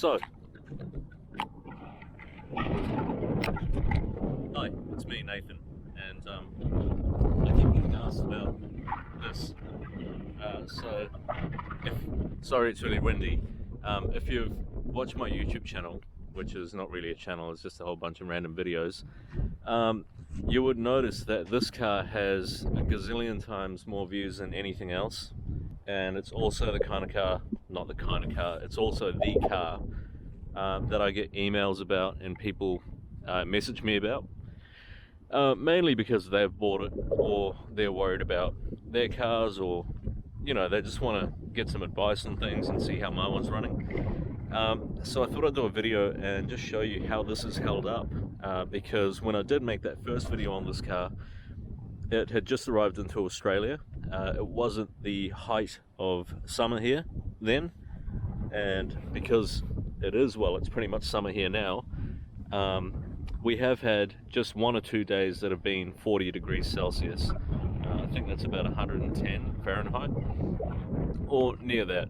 So, hi, it's me, Nathan, and I keep getting asked about this. Sorry it's really windy. If you've watched my YouTube channel, which is not really a channel, it's just a whole bunch of random videos, you would notice that this car has a gazillion times more views than anything else. And it's also the kind of car, not the kind of car, it's also the car that I get emails about and people message me about. Mainly because they've bought it or they're worried about their cars, or you know, they just want to get some advice on things and see how my one's running. So I thought I'd do a video and just show you how this is held up, because when I did make that first video on this car, it had just arrived into Australia. It wasn't the height of summer here then, and because it is, well, it's pretty much summer here now, we have had just 1 or 2 days that have been 40 degrees Celsius. I think that's about 110 Fahrenheit, or near that.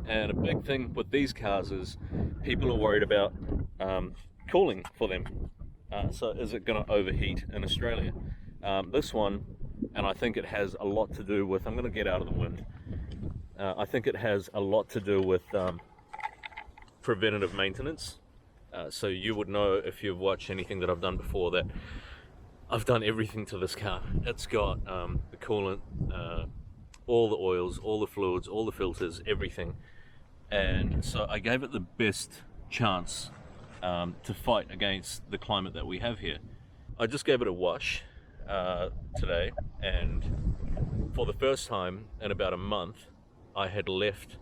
And a big thing with these cars is people are worried about cooling for them. So is it going to overheat in Australia? This one, and I think it has a lot to do with, I'm going to get out of the wind, I think it has a lot to do with preventative maintenance. So you would know, if you've watched anything that I've done before, that I've done everything to this car. It's got the coolant, all the oils, all the fluids, all the filters, everything. And so I gave it the best chance to fight against the climate that we have here. I just gave it a wash today, and for the first time in about a month I had left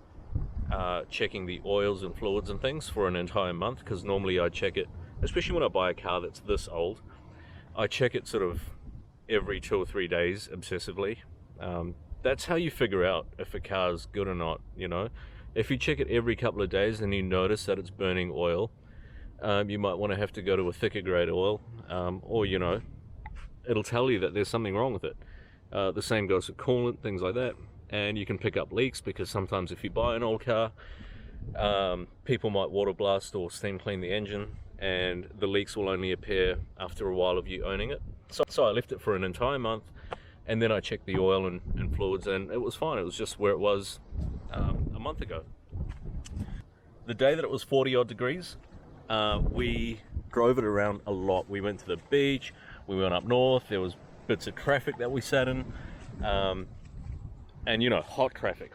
checking the oils and fluids and things for an entire month, because normally I check it, especially when I buy a car that's this old, I check it sort of every 2 or 3 days obsessively. That's how you figure out if a car's good or not, you know. If you check it every couple of days and you notice that it's burning oil, you might want to have to go to a thicker grade oil, or you know, it'll tell you that there's something wrong with it. The same goes for coolant, things like that. And you can pick up leaks, because sometimes if you buy an old car, people might water blast or steam clean the engine, and the leaks will only appear after a while of you owning it. So I left it for an entire month, and then I checked the oil and fluids, and it was fine. It was just where it was a month ago. The day that it was 40 odd degrees, we drove it around a lot. We went to the beach, we went up north, there was bits of traffic that we sat in, and you know, hot traffic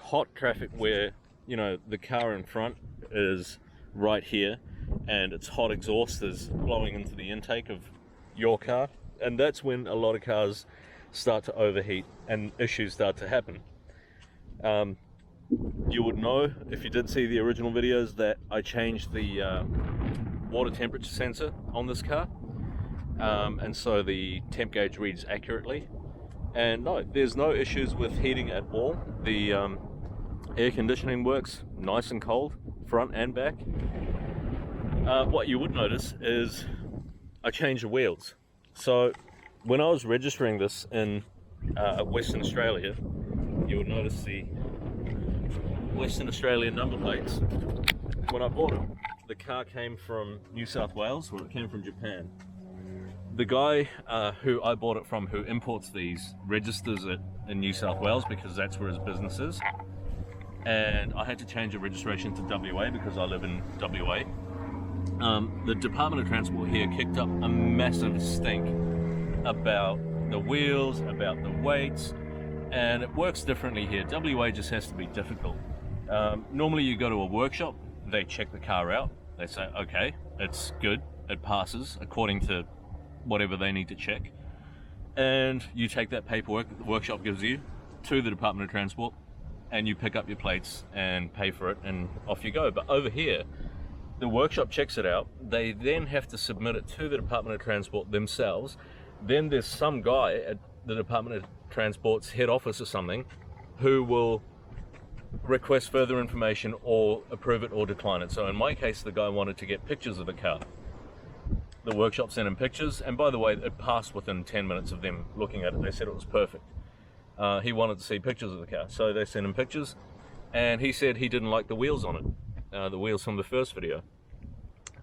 where, you know, the car in front is right here and its hot exhaust is blowing into the intake of your car, and that's when a lot of cars start to overheat and issues start to happen. You would know, if you did see the original videos, that I changed the water temperature sensor on this car, and so the temp gauge reads accurately. And no, there's no issues with heating at all. The air conditioning works nice and cold, front and back. What you would notice is I changed the wheels. So when I was registering this in Western Australia, you would notice the Western Australian number plates. When I bought it, the car came from New South Wales, or it came from Japan. The guy who I bought it from, who imports these, registers it in New South Wales because that's where his business is. And I had to change the registration to WA because I live in WA. The Department of Transport here kicked up a massive stink about the wheels, about the weights, and it works differently here. WA just has to be difficult. Normally you go to a workshop, they check the car out, they say, okay, it's good, it passes according to whatever they need to check, and you take that paperwork that the workshop gives you to the Department of Transport, and you pick up your plates and pay for it, and off you go. But over here, the workshop checks it out, they then have to submit it to the Department of Transport themselves. Then there's some guy at the Department of Transport's head office or something who will request further information or approve it or decline it. So in my case, the guy wanted to get pictures of the car. The workshop sent him pictures, and by the way, it passed within 10 minutes of them looking at it. They said it was perfect. He wanted to see pictures of the car, so they sent him pictures, and he said he didn't like the wheels on it. the wheels from the first video.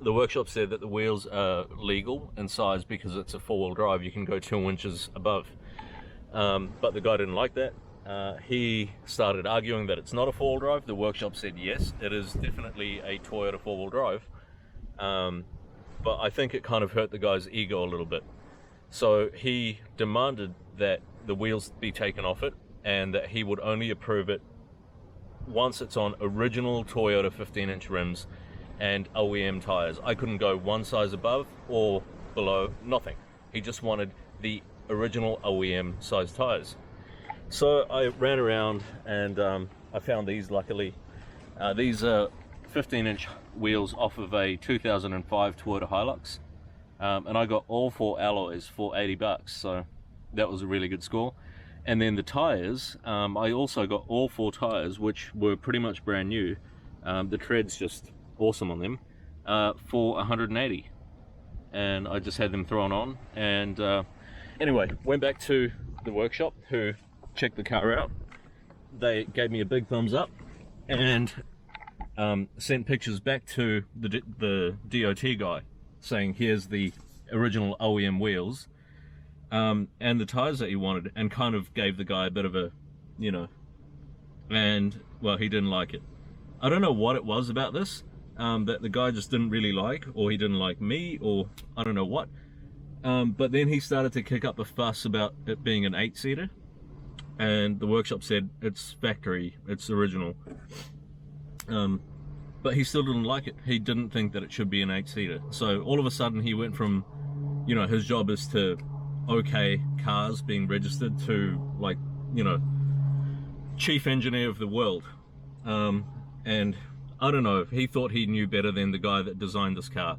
The workshop said that the wheels are legal in size because it's a four-wheel drive. You can go 2 inches above. But the guy didn't like that. He started arguing that it's not a four-wheel drive. The workshop said yes, it is definitely a Toyota four-wheel drive. But I think it kind of hurt the guy's ego a little bit. So he demanded that the wheels be taken off it and that he would only approve it once it's on original Toyota 15-inch rims and OEM tires. I couldn't go one size above or below, nothing. He just wanted the original OEM size tires. So I ran around and I found these, luckily. These are 15-inch wheels off of a 2005 Toyota Hilux. And I got all 4 alloys for 80 bucks, so that was a really good score. And then the tires, I also got all 4 tires, which were pretty much brand new. The tread's just awesome on them, for 180. And I just had them thrown on. And anyway, went back to the workshop who checked the car out. They gave me a big thumbs up and sent pictures back to the DOT guy saying here's the original OEM wheels and the tires that he wanted, and kind of gave the guy a bit of a, you know, and well, he didn't like it. I don't know what it was about this that the guy just didn't really like, or he didn't like me, or I don't know what. But then he started to kick up a fuss about it being an 8-seater, and the workshop said it's factory, it's original. But he still didn't like it. He didn't think that it should be an 8-seater. So all of a sudden he went from, you know, his job is to okay cars being registered to, like, you know, chief engineer of the world. And I don't know, he thought he knew better than the guy that designed this car,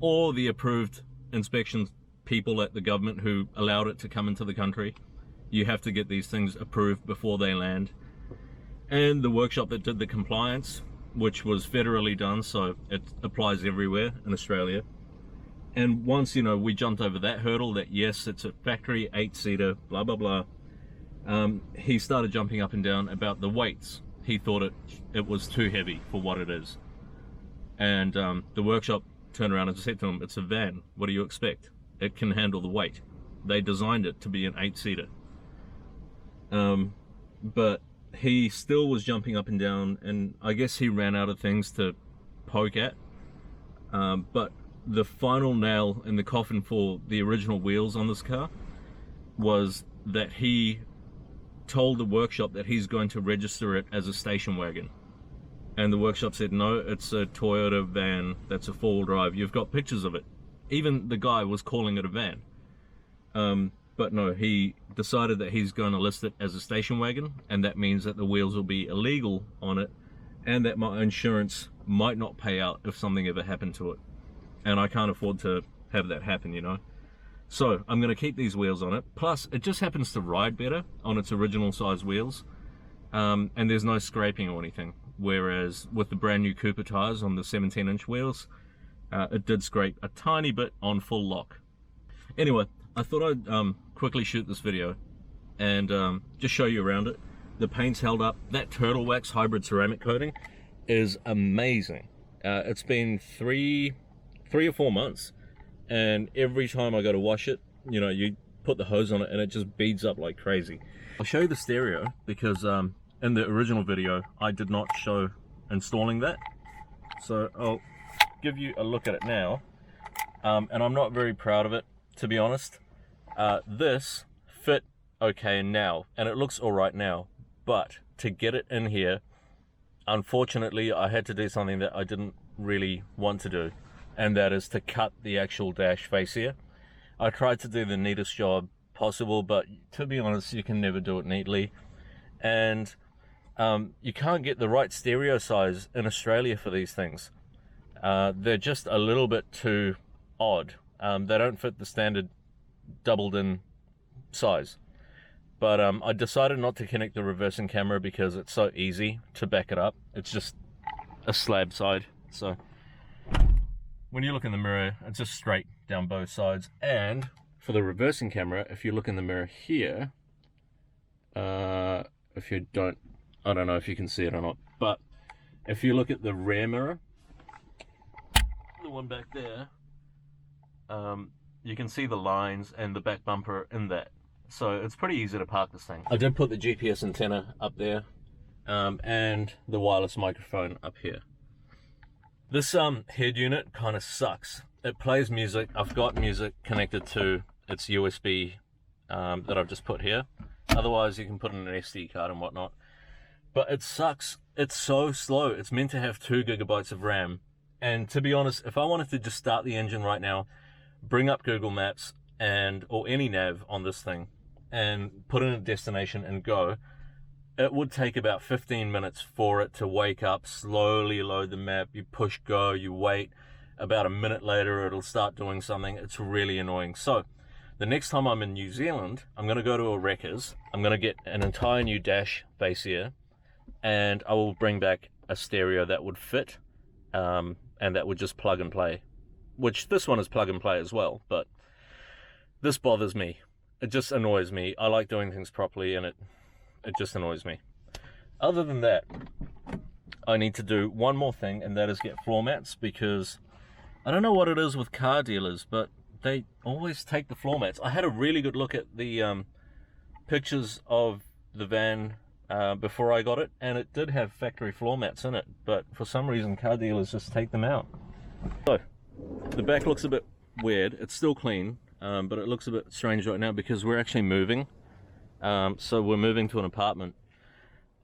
or the approved inspection people at the government who allowed it to come into the country. You have to get these things approved before they land. And the workshop that did the compliance, which was federally done, so it applies everywhere in Australia. And once, you know, we jumped over that hurdle that yes, it's a factory 8-seater, blah blah blah, he started jumping up and down about the weights. He thought it was too heavy for what it is. And the workshop turned around and said to him, it's a van, what do you expect? It can handle the weight. They designed it to be an 8-seater. But he still was jumping up and down, and I guess he ran out of things to poke at. But the final nail in the coffin for the original wheels on this car was that he told the workshop that he's going to register it as a station wagon. And the workshop said, no, it's a Toyota van, that's a 4-wheel drive. You've got pictures of it. Even the guy was calling it a van. But no, he decided that he's going to list it as a station wagon, and that means that the wheels will be illegal on it, and that my insurance might not pay out if something ever happened to it. And I can't afford to have that happen, you know. So I'm going to keep these wheels on it. Plus, it just happens to ride better on its original size wheels, and there's no scraping or anything. Whereas with the brand new Cooper tires on the 17-inch wheels, it did scrape a tiny bit on full lock. Anyway, I thought I'd quickly shoot this video and just show you around it. The paint's held up. That Turtle Wax hybrid ceramic coating is amazing. It's been three or 4 months, and every time I go to wash it, you know, you put the hose on it and it just beads up like crazy. I'll show you the stereo because in the original video I did not show installing that, so I'll give you a look at it now. And I'm not very proud of it, to be honest. This fit okay now, and it looks alright now, but to get it in here, unfortunately I had to do something that I didn't really want to do, and that is to cut the actual dash fascia. I tried to do the neatest job possible, but to be honest, you can never do it neatly. And you can't get the right stereo size in Australia for these things. They're just a little bit too odd. They don't fit the standard doubled in size. But I decided not to connect the reversing camera because it's so easy to back it up. It's just a slab side. So when you look in the mirror, it's just straight down both sides. And for the reversing camera, if you look in the mirror here, if you don't, I don't know if you can see it or not, but if you look at the rear mirror, the one back there, you can see the lines and the back bumper in that. So it's pretty easy to park this thing. I did put the GPS antenna up there, and the wireless microphone up here. This head unit kind of sucks. It plays music. I've got music connected to its USB that I've just put here. Otherwise you can put in an SD card and whatnot. But it sucks. It's so slow. It's meant to have 2 gigabytes of RAM. And to be honest, if I wanted to just start the engine right now, bring up Google Maps or any nav on this thing and put in a destination and go, it would take about 15 minutes for it to wake up, slowly load the map. You push go, you wait. About a minute later, it'll start doing something. It's really annoying. So the next time I'm in New Zealand, I'm going to go to a Wreckers. I'm going to get an entire new dash base here, and I will bring back a stereo that would fit, and that would just plug and play, which this one is plug and play as well, but this bothers me. It just annoys me. I like doing things properly, and it just annoys me. Other than that, I need to do one more thing, and that is get floor mats, because I don't know what it is with car dealers, but they always take the floor mats. I had a really good look at the pictures of the van before I got it, and it did have factory floor mats in it, but for some reason car dealers just take them out. So the back looks a bit weird. It's still clean, but it looks a bit strange right now because we're actually moving. So we're moving to an apartment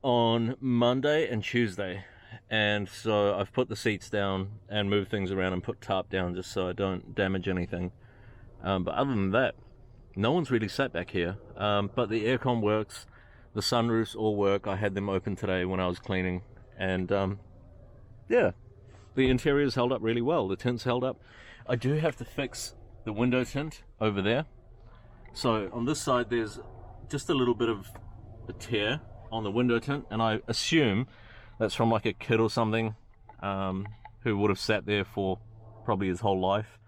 on Monday and Tuesday, and so I've put the seats down and moved things around and put tarp down just so I don't damage anything. But other than that, no one's really sat back here. But the aircon works, the sunroofs all work. I had them open today when I was cleaning, and yeah, the interior's held up really well. The tint's held up. I do have to fix the window tint over there. So on this side there's just a little bit of a tear on the window tint, and I assume that's from like a kid or something who would have sat there for probably his whole life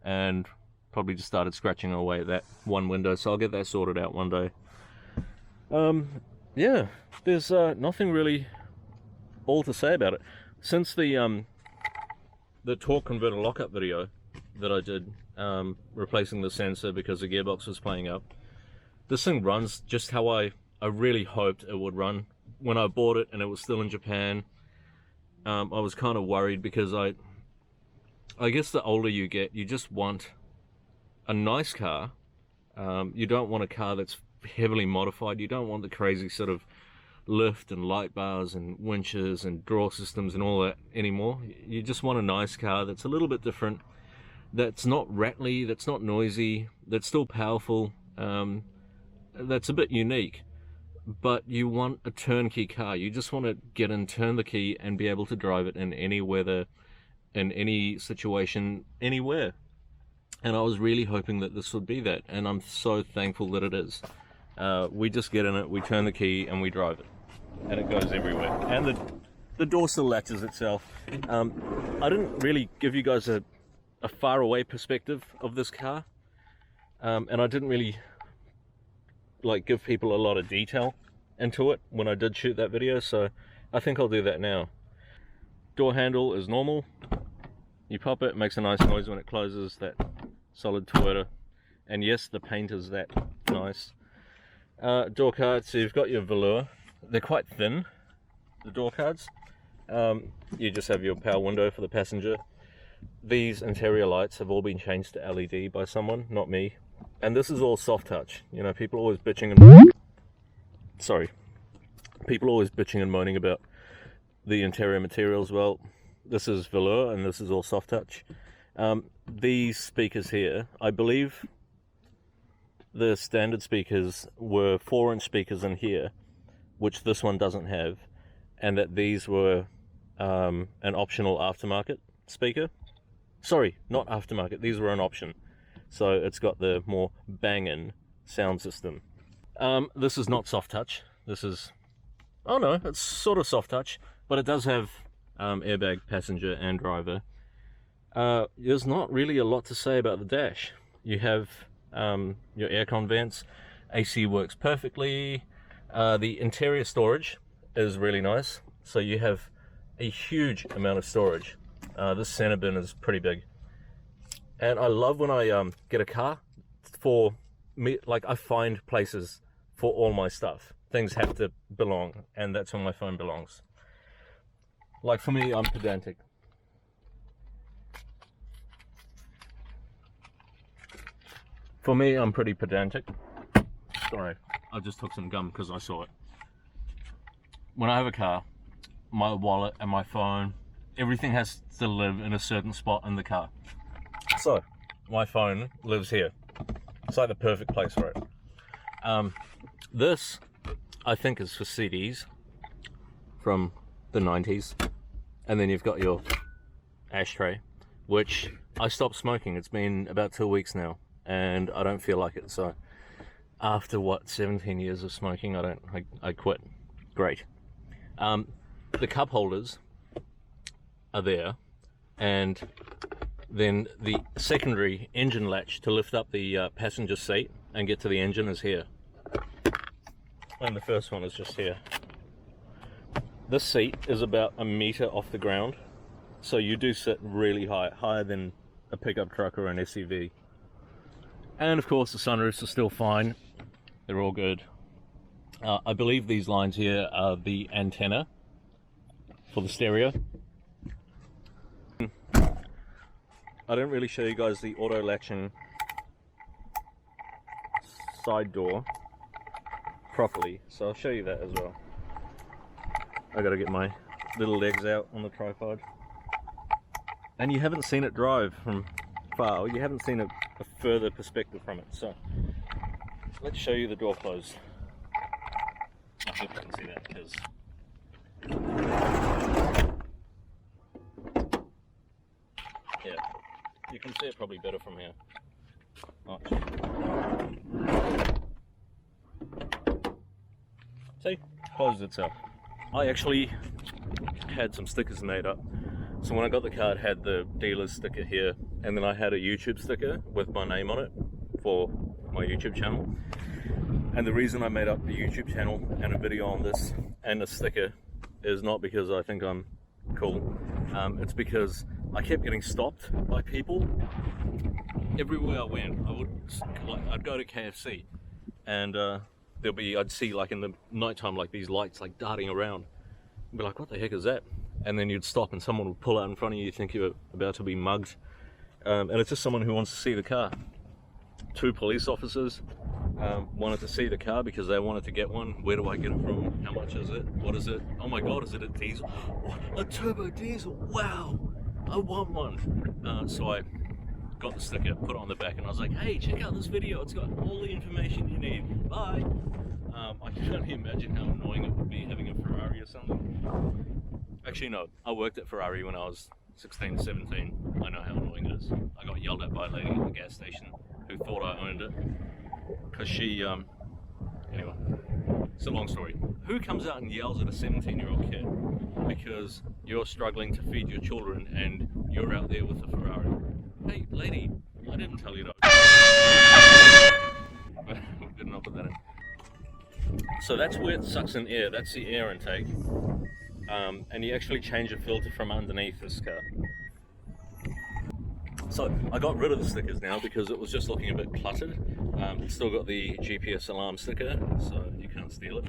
and probably just started scratching away at that one window. So I'll get that sorted out one day. Yeah, there's nothing really all to say about it. Since the torque converter lockup video that I did, replacing the sensor because the gearbox was playing up, this thing runs just how I really hoped it would run. When I bought it and it was still in Japan, I was kind of worried because I guess the older you get, you just want a nice car. You don't want a car that's heavily modified. You don't want the crazy sort of lift and light bars and winches and draw systems and all that anymore. You just want a nice car that's a little bit different, that's not rattly, that's not noisy, that's still powerful, that's a bit unique. But you want a turnkey car. You just want to get in, turn the key, and be able to drive it in any weather, in any situation, anywhere. And I was really hoping that this would be that, and I'm so thankful that it is. We just get in it, we turn the key, and we drive it, and it goes everywhere. And the door still latches itself. I didn't really give you guys a far away perspective of this car, and I didn't really like give people a lot of detail into it when I did shoot that video, so I think I'll do that now. Door handle is normal. You pop it, makes a nice noise when it closes, that solid Toyota. And yes, the paint is that nice. Door cards, so you've got your velour. They're quite thin, the door cards. You just have your power window for the passenger. These interior lights have all been changed to LED by someone, not me. And this is all soft touch. You know, people always bitching and moaning about the interior materials. Well, this is velour and this is all soft touch. These speakers here, I believe the standard speakers were 4-inch speakers in here, which this one doesn't have, and that these were an optional aftermarket speaker. Sorry, not aftermarket, these were an option. So it's got the more banging sound system. This is not soft touch. This is, oh no, it's sort of soft touch, but it does have airbag, passenger and driver. There's not really a lot to say about the dash. You have your aircon vents, AC works perfectly. The interior storage is really nice. So you have a huge amount of storage. This center bin is pretty big. And I love when I get a car for me, like I find places for all my stuff. Things have to belong, and that's where my phone belongs. Like for me, I'm pedantic. For me, I'm pretty pedantic. Sorry, I just took some gum because I saw it. When I have a car, my wallet and my phone, everything has to live in a certain spot in the car. So, my phone lives here. It's like the perfect place for it. This, I think, is for CDs from the 90s. And then you've got your ashtray, which I stopped smoking. It's been about 2 weeks now, and I don't feel like it. So, after what, 17 years of smoking, I quit. Great. The cup holders are there, and then the secondary engine latch to lift up the passenger seat and get to the engine is here. And the first one is just here. This seat is about a meter off the ground, so you do sit really high, higher than a pickup truck or an SUV. And of course the sunroofs are still fine, they're all good. I believe these lines here are the antenna for the stereo. I didn't really show you guys the auto latching side door properly, so I'll show you that as well. I gotta get my little legs out on the tripod. And you haven't seen it drive from far, you haven't seen a further perspective from it, so let's show you the door closed. I hope you can see that because yeah, you can see it probably better from here. Oh. See, closed itself. I actually had some stickers made up. So when I got the car, it had the dealer's sticker here, and then I had a YouTube sticker with my name on it for my YouTube channel. And the reason I made up the YouTube channel and a video on this and a sticker is not because I think I'm cool. It's because I kept getting stopped by people everywhere I went. I'd go to KFC, and I'd see like in the nighttime like these lights like darting around. I'd be like, what the heck is that? And then you'd stop and someone would pull out in front of you, you think you're about to be mugged. And it's just someone who wants to see the car. 2 police officers wanted to see the car because they wanted to get one. Where do I get it from? How much is it? What is it? Oh my god, is it a diesel? What? A turbo diesel? Wow! I want one! So I got the sticker, put it on the back, and I was like, hey, check out this video, it's got all the information you need. Bye! I can't imagine how annoying it would be having a Ferrari or something. Actually no, I worked at Ferrari when I was 16, 17. I know how annoying it is. I got yelled at by a lady at the gas station who thought I owned it. Because she, anyway, it's a long story. Who comes out and yells at a 17-year-old kid because you're struggling to feed your children and you're out there with a Ferrari? Hey, lady, I didn't tell you that. Good enough with that in. So that's where it sucks in air, that's the air intake. And you actually change the filter from underneath this car. So I got rid of the stickers now because it was just looking a bit cluttered. It's still got the GPS alarm sticker, so you can't steal it.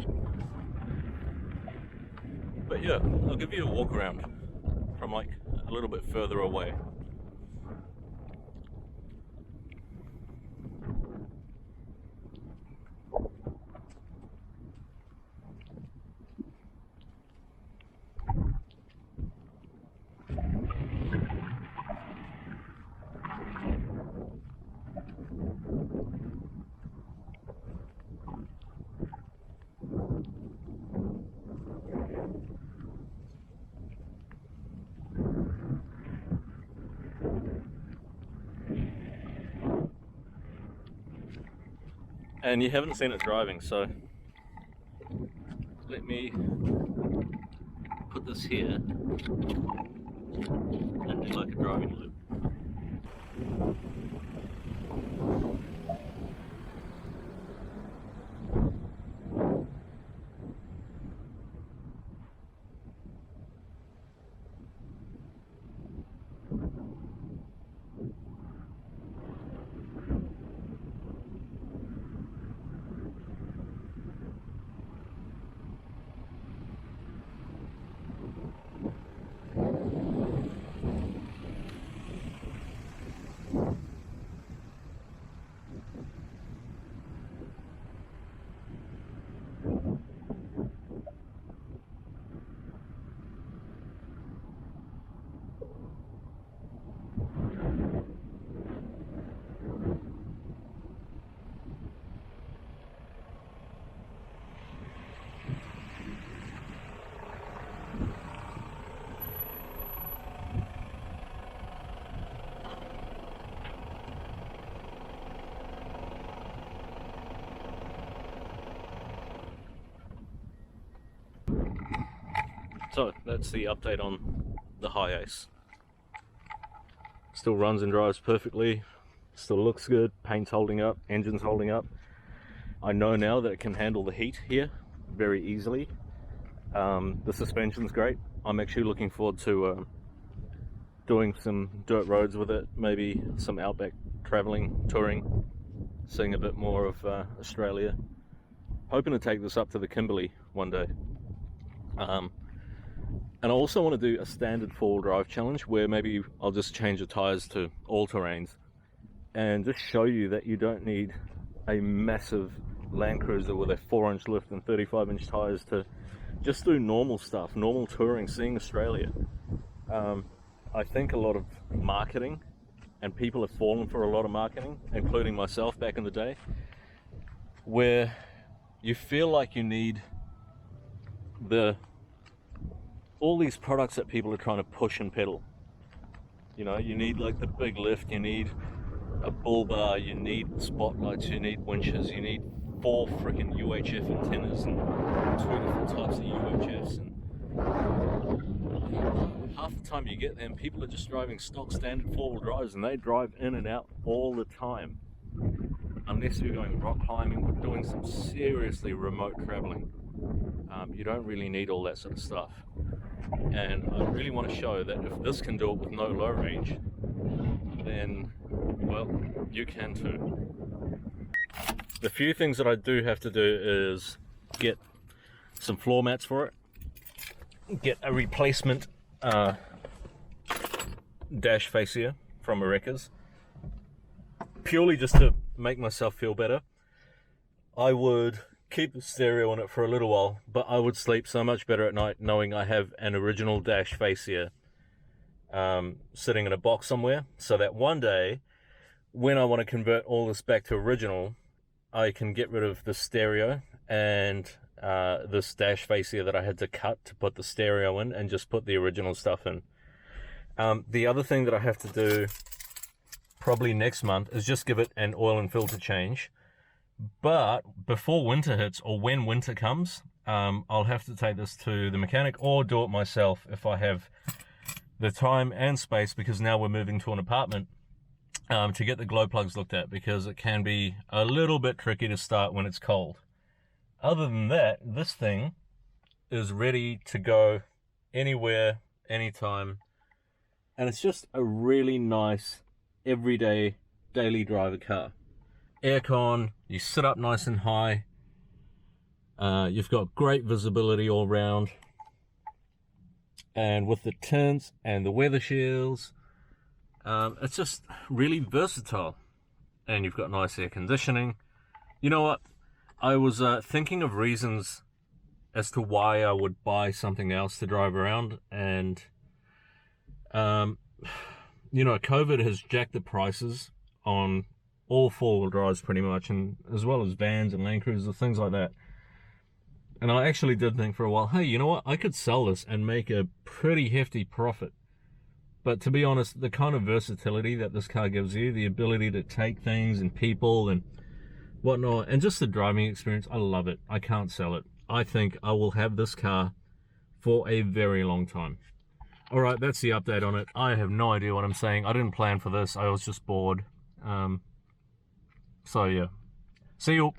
But yeah, I'll give you a walk around from like a little bit further away. And you haven't seen it driving, so let me put this here and do like a driving loop. So that's the update on the Hiace. Still runs and drives perfectly, still looks good, paint's holding up, engine's holding up. I know now that it can handle the heat here very easily. The suspension's great. I'm actually looking forward to doing some dirt roads with it, maybe some outback traveling, touring, seeing a bit more of Australia. Hoping to take this up to the Kimberley one day. And I also want to do a standard four-wheel drive challenge where maybe I'll just change the tires to all-terrains and just show you that you don't need a massive Land Cruiser with a 4-inch lift and 35-inch tires to just do normal stuff, normal touring, seeing Australia. I think a lot of marketing, and people have fallen for a lot of marketing, including myself back in the day, where you feel like you need all these products that people are trying to push and peddle. You know, you need like the big lift, you need a bull bar, you need spotlights, you need winches, you need 4 freaking UHF antennas and 2 different types of UHFs, and half the time you get them, people are just driving stock standard four-wheel drives, and they drive in and out all the time. Unless you're going rock climbing or doing some seriously remote traveling, you don't really need all that sort of stuff. And I really want to show that if this can do it with no low range, then, well, you can too. The few things that I do have to do is get some floor mats for it, get a replacement dash fascia from Oreca's, purely just to make myself feel better. I would keep the stereo on it for a little while, but I would sleep so much better at night knowing I have an original dash fascia sitting in a box somewhere, so that one day when I want to convert all this back to original, I can get rid of the stereo and this dash fascia that I had to cut to put the stereo in, and just put the original stuff in. The other thing that I have to do probably next month is just give it an oil and filter change. But before winter hits, or when winter comes, I'll have to take this to the mechanic or do it myself if I have the time and space, because now we're moving to an apartment, to get the glow plugs looked at, because it can be a little bit tricky to start when it's cold. Other than that, this thing is ready to go anywhere, anytime, and it's just a really nice everyday daily driver car. Aircon, you sit up nice and high, you've got great visibility all round, and with the tints and the weather shields, it's just really versatile. And you've got nice air conditioning. You know what, I was thinking of reasons as to why I would buy something else to drive around, and you know, COVID has jacked the prices on all four-wheel drives pretty much, and as well as vans and Land Cruisers, things like that. And I actually did think for a while, hey, you know what, I could sell this and make a pretty hefty profit. But to be honest, the kind of versatility that this car gives you, the ability to take things and people and whatnot, and just the driving experience, I love it. I can't sell it. I think I will have this car for a very long time. All right, that's the update on it. I have no idea what I'm saying. I didn't plan for this. I was just bored. So yeah, see you.